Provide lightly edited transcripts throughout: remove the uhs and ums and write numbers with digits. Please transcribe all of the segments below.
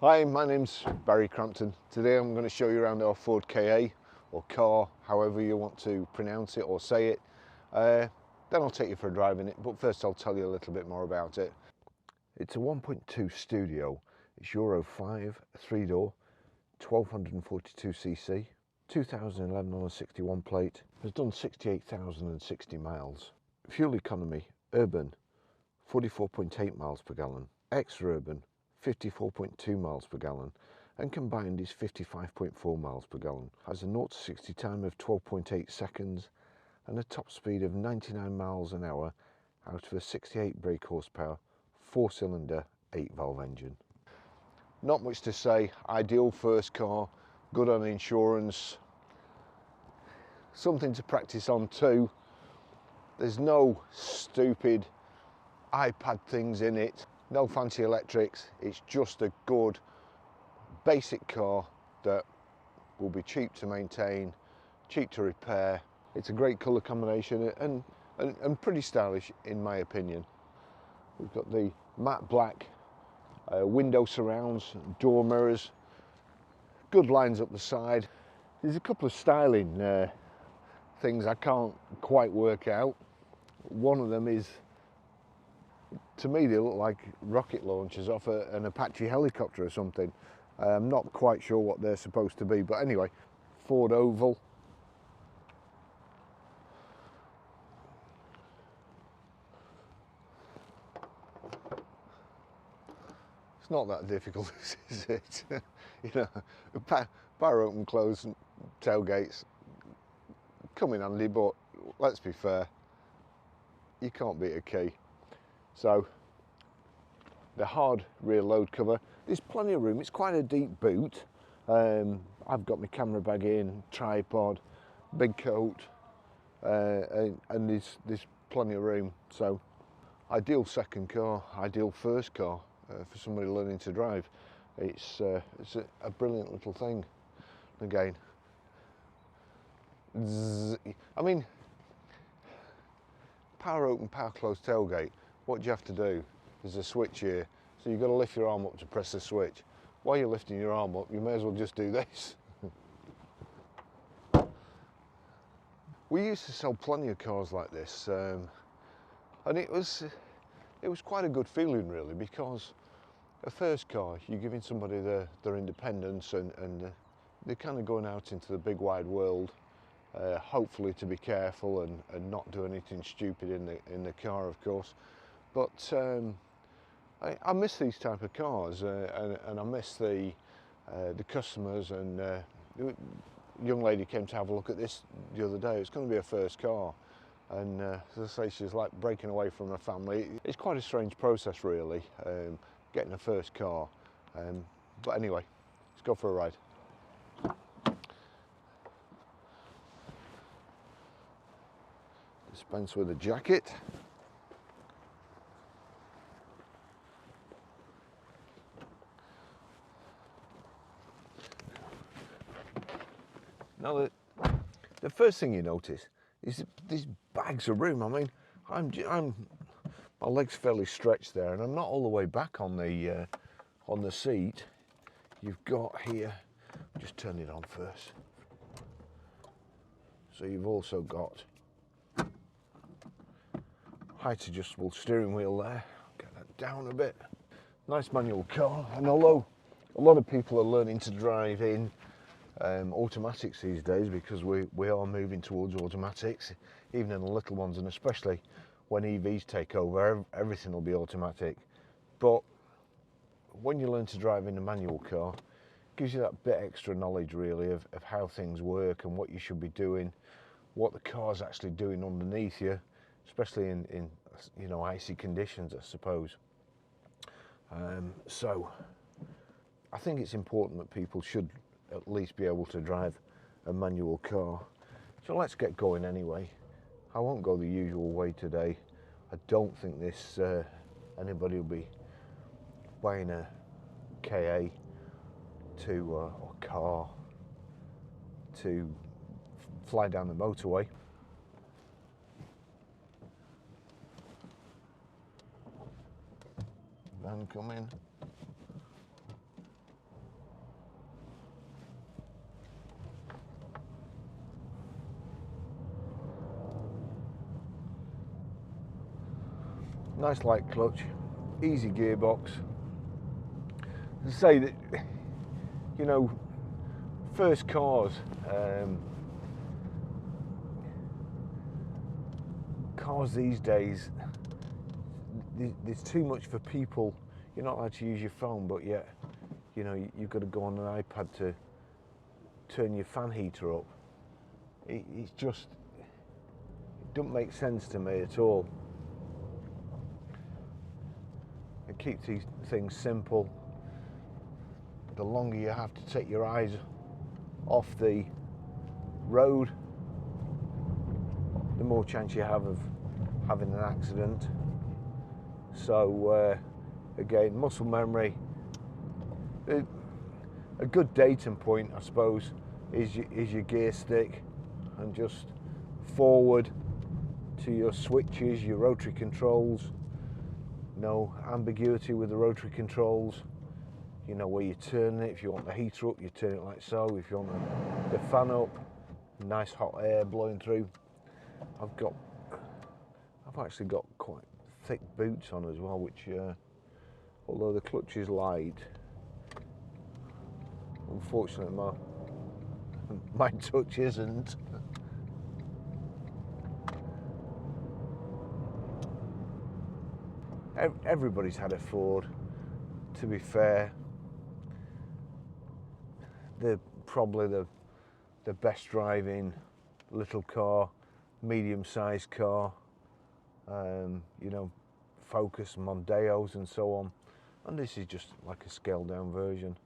Hi, my name's Barry Crampton. Today I'm going to show you around our Ford Ka, or car, however you want to pronounce it or say it. Then I'll take you for a drive in it, but first I'll tell you a little bit more about it. It's a 1.2 Studio. It's Euro 5, 3-door, 1242cc, 2011 on a 61 plate. Has done 68,060 miles. Fuel economy, urban, 44.8 miles per gallon. Extra-urban, 54.2 miles per gallon, and combined is 55.4 miles per gallon. Has a 0 to 60 time of 12.8 seconds and a top speed of 99 miles an hour out of a 68 brake horsepower, 4-cylinder, 8-valve engine. Not much to say. Ideal first car, good on insurance, something to practice on too. There's no stupid iPad things in it. No fancy electrics, it's just a good basic car that will be cheap to maintain, cheap to repair. It's a great colour combination and pretty stylish in my opinion. We've got the matte black window surrounds, door mirrors, good lines up the side. There's a couple of styling things I can't quite work out. One of them is, to me they look like rocket launchers off an Apache helicopter or something. I'm not quite sure what they're supposed to be, but anyway, Ford oval. It's not that difficult, is it? You know, power open, close tailgates come in handy, but let's be fair, you can't beat a key. So the hard rear load cover, there's plenty of room. It's quite a deep boot. I've got my camera bag in, tripod, big coat, and there's plenty of room. So ideal second car, ideal first car for somebody learning to drive. It's a brilliant little thing. Again, I mean, power open, power close tailgate. What do you have to do? There's a switch here, so you've got to lift your arm up to press the switch. While you're lifting your arm up, you may as well just do this. We used to sell plenty of cars like this, and it was quite a good feeling really, because a first car, you're giving somebody their independence and they're kind of going out into the big wide world, hopefully to be careful and not do anything stupid in the car, of course. But I miss these type of cars, and I miss the customers. And a young lady came to have a look at this the other day. It's going to be her first car, and as I say, she's like breaking away from her family. It's quite a strange process, really, getting a first car. But anyway, let's go for a ride. Dispense with a jacket. Now the first thing you notice is these bags of room. I mean, my legs fairly stretched there, and I'm not all the way back on the seat. You've got here, just turn it on first. So you've also got height adjustable steering wheel there. Get that down a bit. Nice manual car, and although a lot of people are learning to drive in automatics these days, because we are moving towards automatics, even in the little ones, and especially when EVs take over, everything will be automatic. But when you learn to drive in a manual car, it gives you that bit extra knowledge really of how things work and what you should be doing, what the car's actually doing underneath you, especially in you know, icy conditions, I suppose. So I think it's important that people should at least be able to drive a manual car. So let's get going anyway. I won't go the usual way today. I don't think anybody will be buying a Ka or car to fly down the motorway. Van come in. nice light clutch, easy gearbox. To say that, you know, first cars, cars these days, there's too much for people. You're not allowed to use your phone, but yet, you know, you've got to go on an iPad to turn your fan heater up. It's just, it doesn't make sense to me at all. It keeps these things simple. The longer you have to take your eyes off the road, the more chance you have of having an accident. So again, muscle memory. A good datum point, I suppose, is your gear stick, and just forward to your switches, your rotary controls. No ambiguity with the rotary controls. You know where you turn it. If you want the heater up, you turn it like so. If you want the fan up, nice hot air blowing through. I've actually got quite thick boots on as well, which although the clutch is light, unfortunately my touch isn't. Everybody's had a Ford, to be fair. They're probably the best driving little car, medium-sized car. You know, Focus, Mondeos and so on. And this is just like a scaled down version.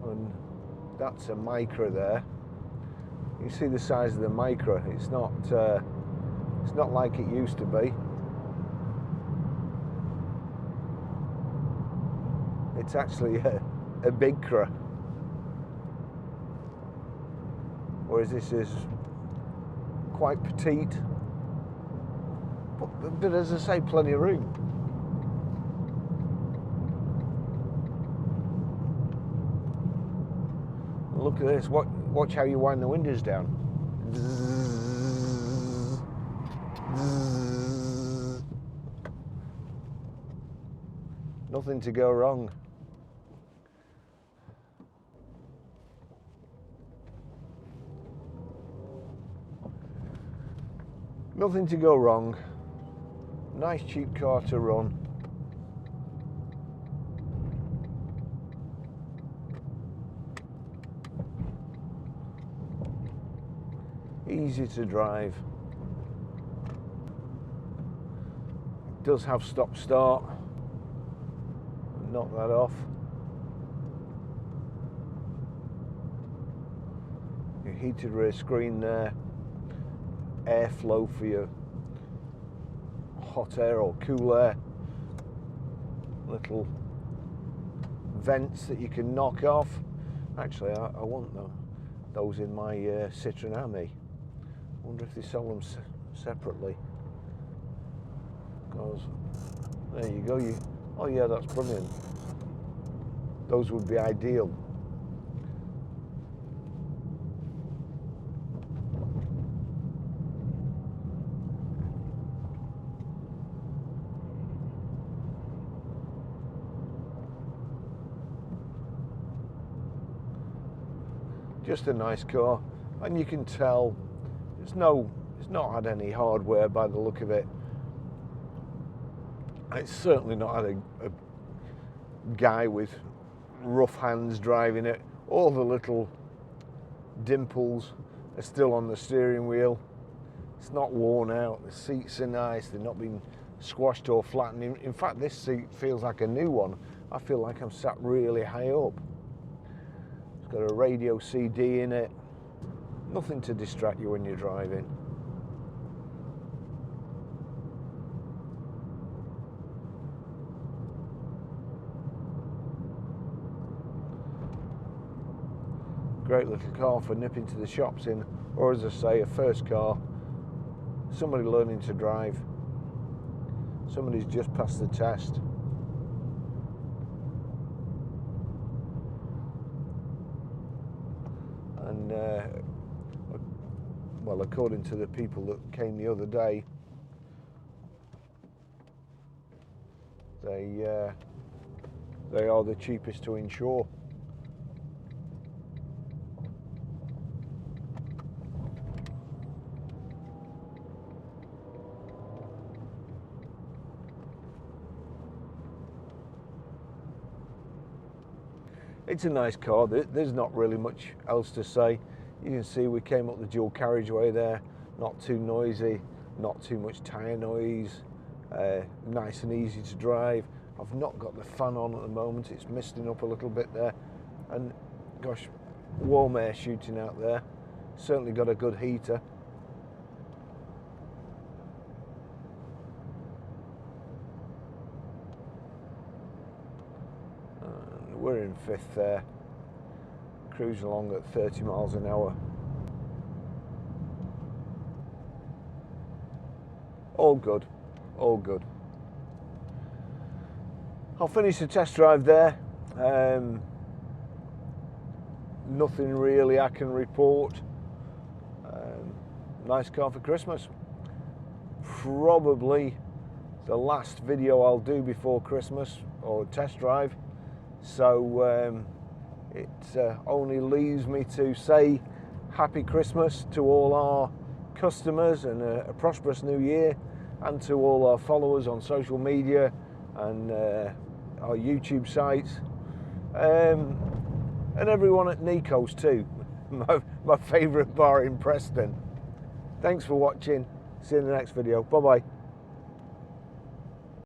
And that's a Micra there. You see the size of the Micra. It's not like it used to be. It's actually a big Micra. Whereas this is quite petite. But as I say, plenty of room. Look at this. Watch how you wind the windows down. Nothing to go wrong. Nothing to go wrong. Nice cheap car to run. Easy to drive. It does have stop start. Knock that off. Your heated rear screen there. Airflow for your hot air or cool air. Little vents that you can knock off. Actually, I want those in my Citroen Ami. I wonder if they sell them separately. Because there you go. Oh yeah, that's brilliant. Those would be ideal. Just a nice car, and you can tell it's not had any hardware by the look of it. It's certainly not had a guy with rough hands driving it. All the little dimples are still on the steering wheel. It's not worn out. The seats are nice. They're not been squashed or flattened. In fact, this seat feels like a new one. I feel like I'm sat really high up. It's got a radio CD in it. Nothing to distract you when you're driving. Great little car for nipping to the shops in, or as I say, a first car. Somebody learning to drive. Somebody's just passed the test. and well, according to the people that came the other day, they are the cheapest to insure. It's a nice car. There's not really much else to say. You can see we came up the dual carriageway there, not too noisy, not too much tyre noise, nice and easy to drive. I've not got the fan on at the moment, it's misting up a little bit there, and gosh, warm air shooting out there. Certainly got a good heater. And we're in fifth there, cruising along at 30 miles an hour. All good, all good. I'll finish the test drive there. Nothing really I can report. Nice car for Christmas. Probably the last video I'll do before Christmas, or test drive. So it only leaves me to say Happy Christmas to all our customers and a prosperous new year, and to all our followers on social media and our YouTube sites, and everyone at Nico's too, my favourite bar in Preston. Thanks for watching. See you in the next video. Bye bye.